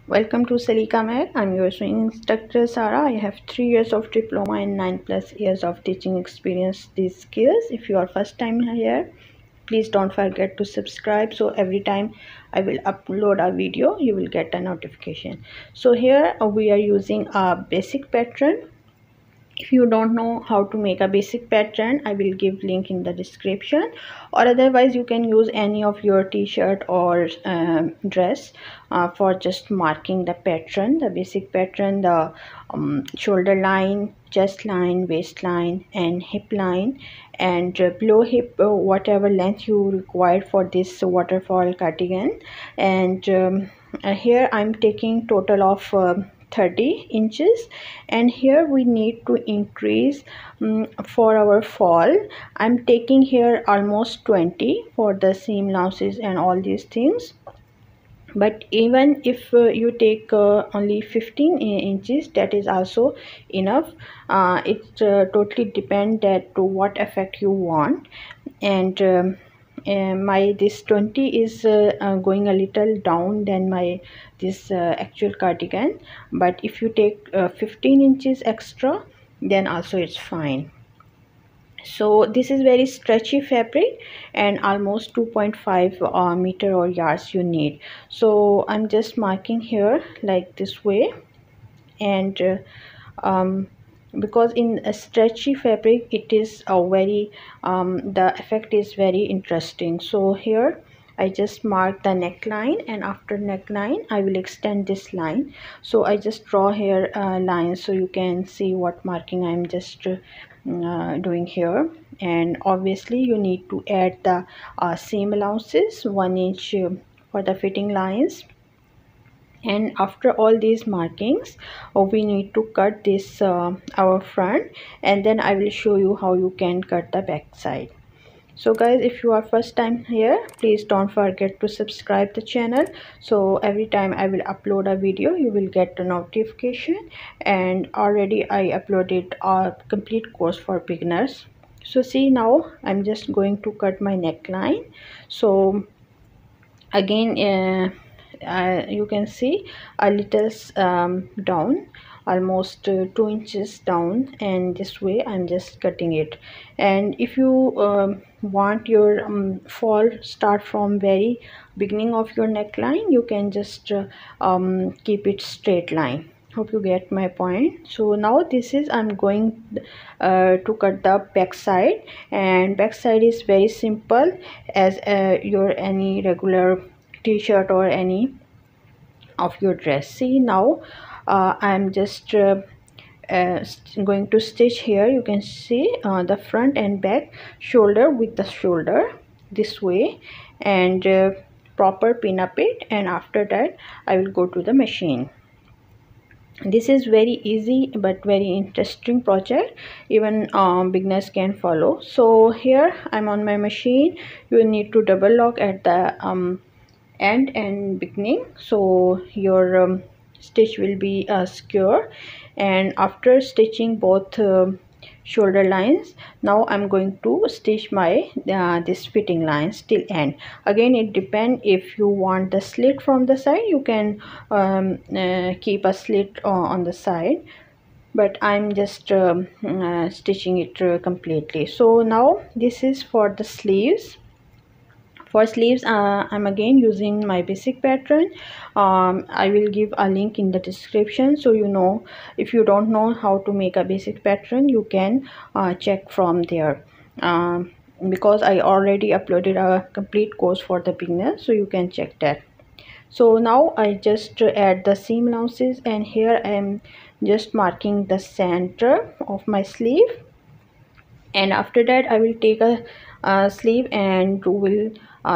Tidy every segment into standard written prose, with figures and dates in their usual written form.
Welcome to Salika Meg. I'm your swimming instructor Sara. I have 3 years of diploma and 9+ years of teaching experience these skills. If you are first time here, please don't forget to subscribe, so every time I will upload a video you will get a notification. So here we are using a basic pattern. If you don't know how to make a basic pattern, I will give link in the description, or otherwise you can use any of your t-shirt or dress for just marking the pattern, the basic pattern, the shoulder line, chest line, waistline and hip line, and below hip whatever length you require for this waterfall cardigan. And here I'm taking total of 30 inches, and here we need to increase for our fall. I'm taking here almost 20 for the seam allowances and all these things, but even if you take only 15 inches, that is also enough. It totally depends that to what effect you want. And my this 20 is going a little down than my this actual cardigan, but if you take 15 inches extra, then also it's fine. So this is very stretchy fabric and almost 2.5 meter or yards you need. So I'm just marking here like this way, and because in a stretchy fabric it is a very the effect is very interesting. So here I just mark the neckline, and after neckline I will extend this line. So I just draw here a line so you can see what marking I'm just doing here. And obviously you need to add the seam allowances 1 inch for the fitting lines. And after all these markings we need to cut this our front, and then I will show you how you can cut the back side. So guys, if you are first time here, please don't forget to subscribe the channel, so every time I will upload a video you will get the notification. And already I uploaded a complete course for beginners. So see, now I'm just going to cut my neckline. So again you can see a little down, almost 2 inches down, and this way I'm just cutting it. And if you want your fall start from very beginning of your neckline, you can just keep it straight line. Hope you get my point. So now this is I'm going to cut the back side, and back side is very simple as your any regular t-shirt or any of your dress. See, now I'm just going to stitch here. You can see the front and back, shoulder with the shoulder this way, and proper pin up it, and after that I will go to the machine. This is very easy but very interesting project, even beginners can follow. So here I'm on my machine. You need to double lock at the end and beginning, so your stitch will be secure. And after stitching both shoulder lines, now I'm going to stitch my this fitting lines till end. Again, it depends. If you want the slit from the side, you can keep a slit on the side, but I'm just stitching it completely. So now this is for the sleeves. For sleeves I'm again using my basic pattern. I will give a link in the description, so you know, if you don't know how to make a basic pattern, you can check from there, because I already uploaded a complete course for the beginner, so you can check that. So now I just add the seam allowances, and here I am just marking the center of my sleeve. And after that I will take a sleeve and will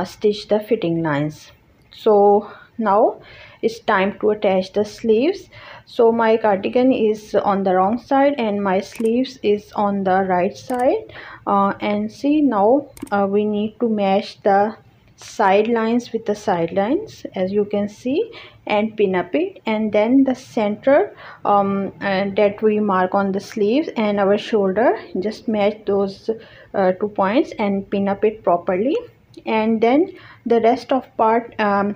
stitch the fitting lines. So now it's time to attach the sleeves. So my cardigan is on the wrong side and my sleeves is on the right side, and see, now we need to match the side lines with the side lines, as you can see, and pin up it. And then the center that we mark on the sleeves and our shoulder, just match those 2 points and pin up it properly. and then the rest of part handle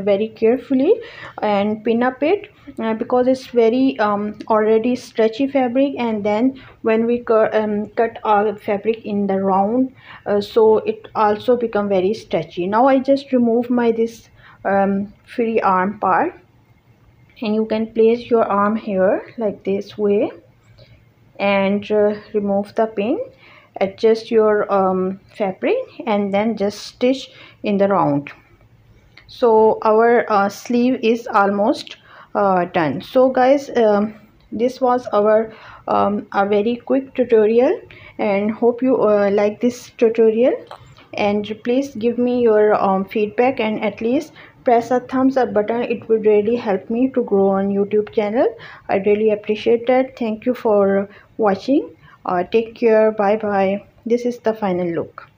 very carefully and pin up it, because it's very already stretchy fabric, and then when we cut our fabric in the round, so it also become very stretchy. Now I just remove my this free arm part, and you can place your arm here like this way, and remove the pin, adjust your fabric, and then just stitch in the round. So our sleeve is almost done. So guys, this was our a very quick tutorial, and hope you like this tutorial, and please give me your feedback, and at least press a thumbs up button. It would really help me to grow on YouTube channel. I really appreciate that. Thank you for watching. Take care. Bye bye. This is the final look.